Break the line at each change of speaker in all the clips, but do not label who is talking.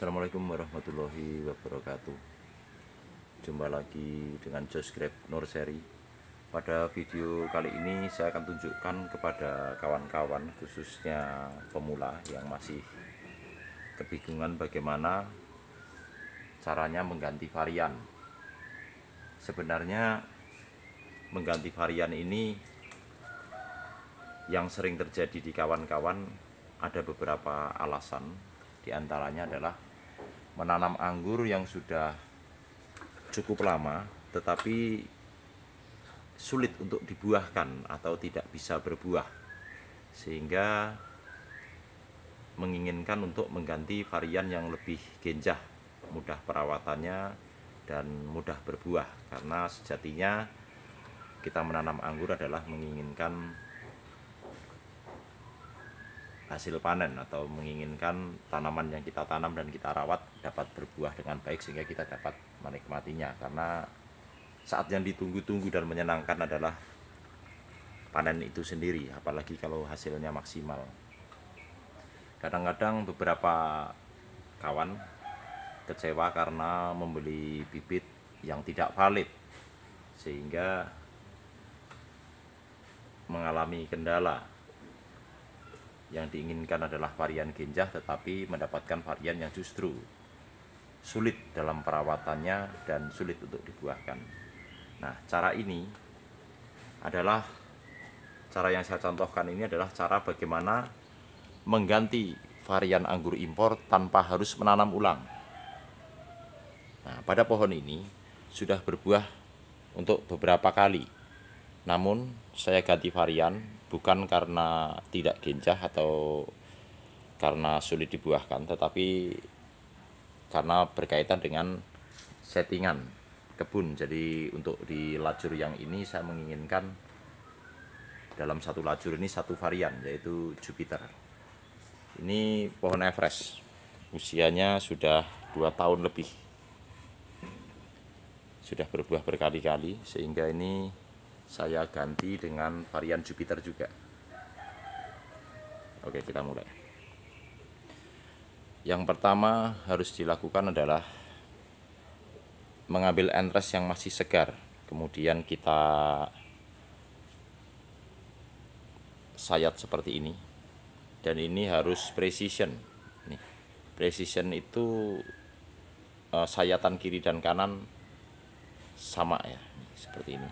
Assalamualaikum warahmatullahi wabarakatuh. Jumpa lagi dengan Josh Grab Nurseri. Pada video kali ini saya akan tunjukkan kepada kawan-kawan, khususnya pemula yang masih kebingungan bagaimana caranya mengganti varian. Sebenarnya mengganti varian ini yang sering terjadi di kawan-kawan ada beberapa alasan. Di antaranya adalah menanam anggur yang sudah cukup lama tetapi sulit untuk dibuahkan atau tidak bisa berbuah, sehingga menginginkan untuk mengganti varian yang lebih genjah, mudah perawatannya dan mudah berbuah. Karena sejatinya kita menanam anggur adalah menginginkan hasil panen atau menginginkan tanaman yang kita tanam dan kita rawat dapat berbuah dengan baik sehingga kita dapat menikmatinya. Karena saat yang ditunggu-tunggu dan menyenangkan adalah panen itu sendiri, apalagi kalau hasilnya maksimal. Kadang-kadang beberapa kawan kecewa karena membeli bibit yang tidak valid sehingga mengalami kendala. Yang diinginkan adalah varian genjah tetapi mendapatkan varian yang justru sulit dalam perawatannya dan sulit untuk dibuahkan. Nah, cara ini adalah cara yang saya contohkan, ini adalah cara bagaimana mengganti varian anggur impor tanpa harus menanam ulang. Nah, pada pohon ini sudah berbuah untuk beberapa kali. Namun saya ganti varian bukan karena tidak genjah atau karena sulit dibuahkan, tetapi karena berkaitan dengan settingan kebun. Jadi untuk di lajur yang ini saya menginginkan dalam satu lajur ini satu varian, yaitu Jupiter. Ini pohon Everest, usianya sudah 2 tahun lebih, sudah berbuah berkali-kali, sehingga ini saya ganti dengan varian Jupiter juga. Oke, kita mulai. Yang pertama harus dilakukan adalah mengambil entres yang masih segar, kemudian kita sayat seperti ini. Dan ini harus precision. Nih, precision itu sayatan kiri dan kanan sama ya, seperti ini.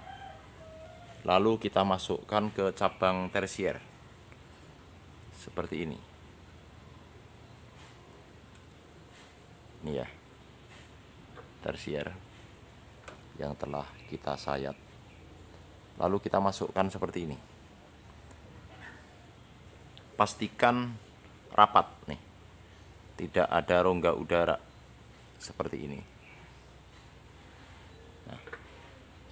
Lalu kita masukkan ke cabang tersier seperti ini. Ini ya, tersier yang telah kita sayat. Lalu kita masukkan seperti ini. Pastikan rapat nih, tidak ada rongga udara seperti ini. Nah,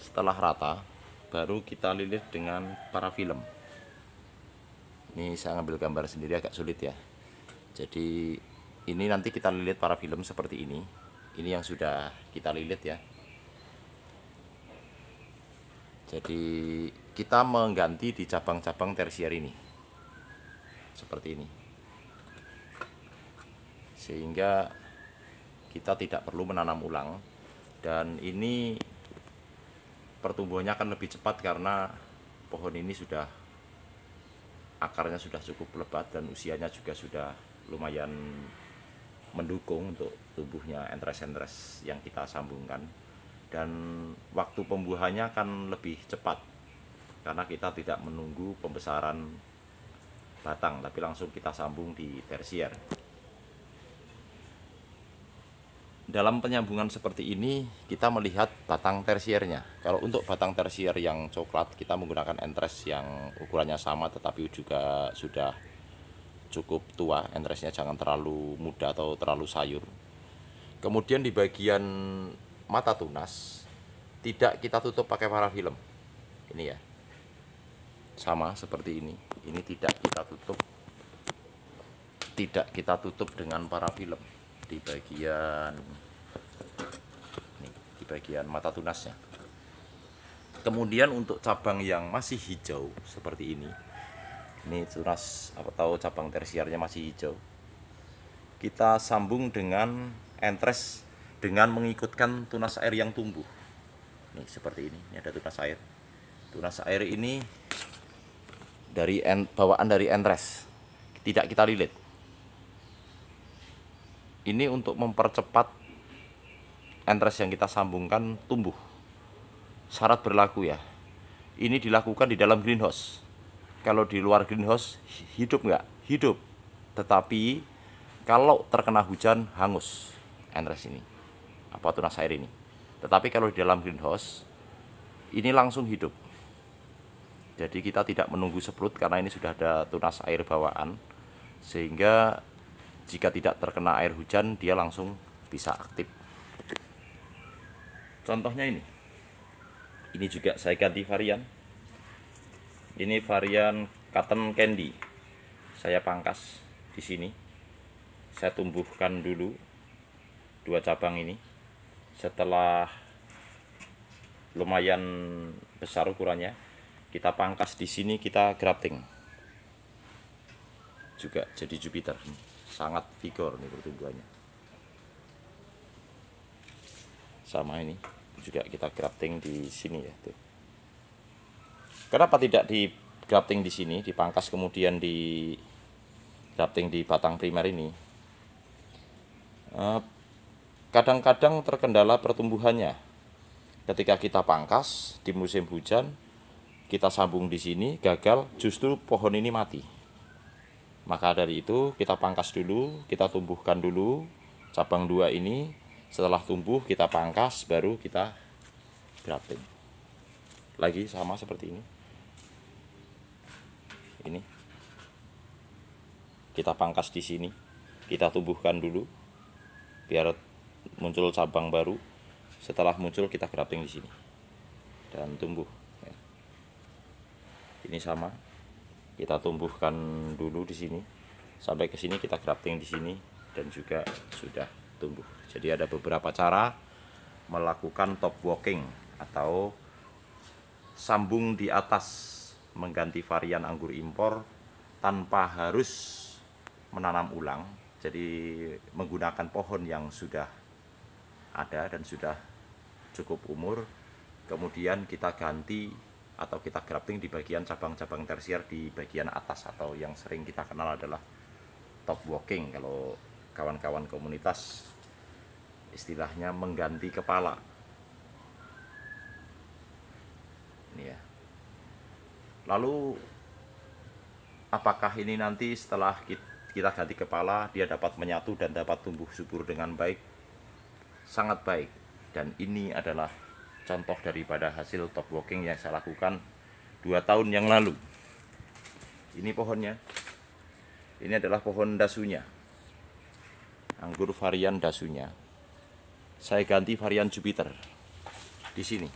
setelah rata baru kita lilit dengan parafilm. Ini saya ngambil gambar sendiri agak sulit ya. Jadi ini nanti kita lilit parafilm seperti ini. Ini yang sudah kita lilit ya. Jadi kita mengganti di cabang-cabang tersier ini seperti ini, sehingga kita tidak perlu menanam ulang. Dan ini pertumbuhannya akan lebih cepat karena pohon ini sudah akarnya sudah cukup lebat dan usianya juga sudah lumayan mendukung untuk tumbuhnya entres-entres yang kita sambungkan. Dan waktu pembuahannya akan lebih cepat karena kita tidak menunggu pembesaran batang tapi langsung kita sambung di tersier. Dalam penyambungan seperti ini kita melihat batang tersiernya. Kalau untuk batang tersier yang coklat kita menggunakan entres yang ukurannya sama tetapi juga sudah cukup tua. Entresnya jangan terlalu muda atau terlalu sayur. Kemudian di bagian mata tunas tidak kita tutup pakai parafilm. Ini ya, sama seperti ini. Ini tidak kita tutup dengan parafilm di bagian ini, di bagian mata tunasnya. Kemudian untuk cabang yang masih hijau seperti ini tunas atau cabang tersiernya masih hijau, kita sambung dengan entres dengan mengikutkan tunas air yang tumbuh. Nih seperti ini ada tunas air. Tunas air ini dari bawaan dari entres, tidak kita lilit. Ini untuk mempercepat entres yang kita sambungkan tumbuh. Syarat berlaku ya. Ini dilakukan di dalam greenhouse. Kalau di luar greenhouse hidup nggak? Hidup. Tetapi kalau terkena hujan hangus entres ini, apa tunas air ini. Tetapi kalau di dalam greenhouse ini langsung hidup. Jadi kita tidak menunggu seprut karena ini sudah ada tunas air bawaan, sehingga jika tidak terkena air hujan dia langsung bisa aktif. Contohnya ini juga saya ganti varian. Ini varian cotton candy. Saya pangkas di sini. Saya tumbuhkan dulu 2 cabang ini. Setelah lumayan besar ukurannya, kita pangkas di sini, kita grafting. Juga jadi Jupiter. Sangat vigor nih pertumbuhannya. Sama ini juga kita grafting di sini ya tuh. Kenapa tidak di grafting di sini, dipangkas kemudian di grafting di batang primer ini? Kadang-kadang terkendala pertumbuhannya. Ketika kita pangkas di musim hujan, kita sambung di sini, gagal, justru pohon ini mati. Maka dari itu kita pangkas dulu, kita tumbuhkan dulu cabang 2 ini. Setelah tumbuh kita pangkas, baru kita grafting. Lagi sama seperti ini. Ini kita pangkas di sini, kita tumbuhkan dulu biar muncul cabang baru. Setelah muncul kita grafting di sini dan tumbuh. Ini sama, kita tumbuhkan dulu di sini sampai ke sini, kita grafting di sini dan juga sudah tumbuh. Jadi ada beberapa cara melakukan top walking atau sambung di atas mengganti varian anggur impor tanpa harus menanam ulang. Jadi menggunakan pohon yang sudah ada dan sudah cukup umur, kemudian kita ganti atau kita grafting di bagian cabang-cabang tersier di bagian atas, atau yang sering kita kenal adalah top walking. Kalau kawan-kawan komunitas istilahnya mengganti kepala. Ini ya. Lalu apakah ini nanti setelah kita ganti kepala dia dapat menyatu dan dapat tumbuh subur dengan baik? Sangat baik. Dan ini adalah contoh daripada hasil top walking yang saya lakukan 2 tahun yang lalu. Ini pohonnya. Ini adalah pohon dasunya, anggur varian dasunya. Saya ganti varian Jupiter di sini.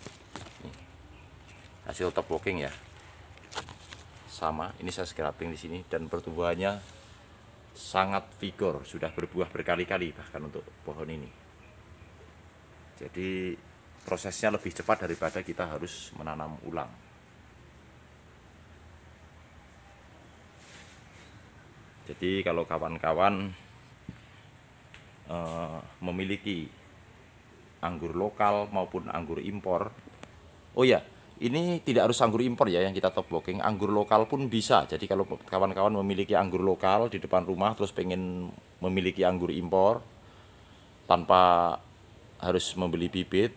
Nih, hasil top walking ya. Sama, ini saya grafting di sini dan pertumbuhannya sangat vigor, sudah berbuah berkali-kali bahkan untuk pohon ini. Jadi prosesnya lebih cepat daripada kita harus menanam ulang. Jadi kalau kawan-kawan memiliki anggur lokal maupun anggur impor, oh ya, ini tidak harus anggur impor ya yang kita top walking, anggur lokal pun bisa. Jadi kalau kawan-kawan memiliki anggur lokal di depan rumah terus pengen memiliki anggur impor tanpa harus membeli bibit,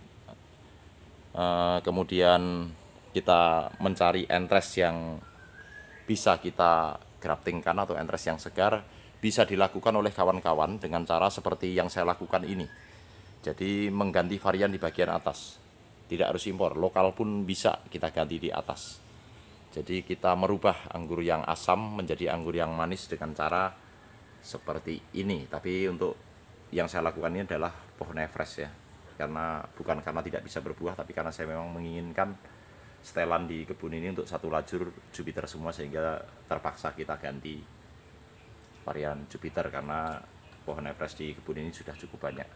kemudian kita mencari entres yang bisa kita graftingkan atau entres yang segar, bisa dilakukan oleh kawan-kawan dengan cara seperti yang saya lakukan ini. Jadi mengganti varian di bagian atas, tidak harus impor, lokal pun bisa kita ganti di atas. Jadi kita merubah anggur yang asam menjadi anggur yang manis dengan cara seperti ini. Tapi untuk yang saya lakukan ini adalah pohon Everest ya, bukan karena tidak bisa berbuah, tapi karena saya memang menginginkan setelan di kebun ini untuk satu lajur Jupiter semua, sehingga terpaksa kita ganti varian Jupiter karena pohon Everest di kebun ini sudah cukup banyak.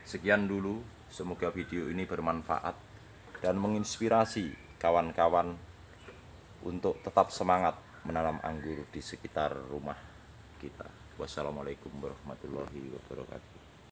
Sekian dulu, semoga video ini bermanfaat dan menginspirasi kawan-kawan untuk tetap semangat menanam anggur di sekitar rumah kita. Wassalamualaikum warahmatullahi wabarakatuh.